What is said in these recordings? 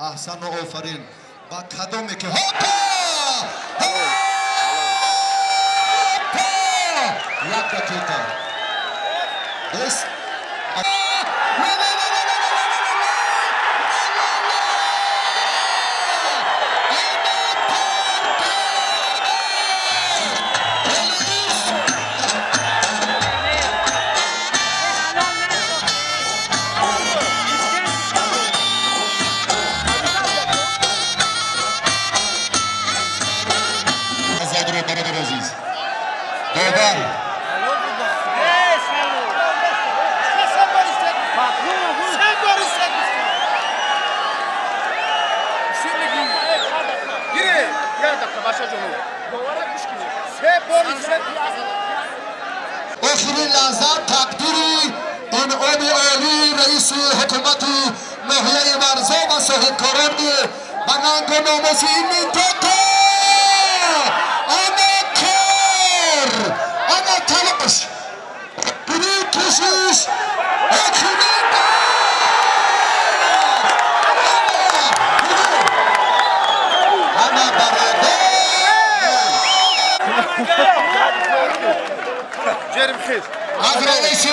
احسن و آفرین با کدومی که هاپا یک دقیقه دست آخرین لحظات تقدیری انعام عالی رئیس حکومت ناحیه ورزا و صاحبکاران به ننگ و ناموس این منطقه آنا کار آنا تلاش بری کشش آنا برادر جرم خیز از رئیس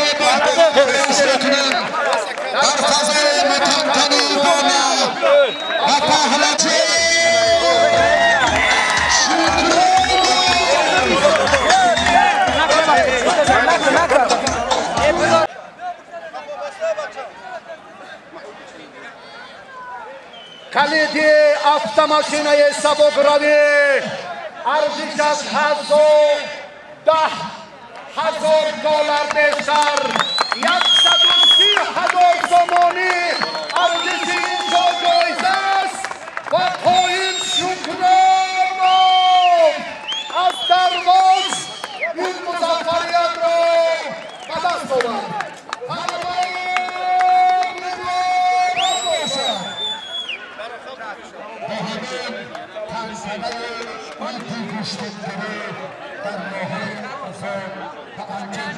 در فضای متمتنی بالا و پهلوی کلید автомашинаи сабукравӣ арзиш аз $10,000 бештар 130,000 сомонӣ арзиши ин ҷоиза аст ва қоим шукронам аз дарвоз ин музаффариятро ба даст овард. در ناحیه آزاد و انجام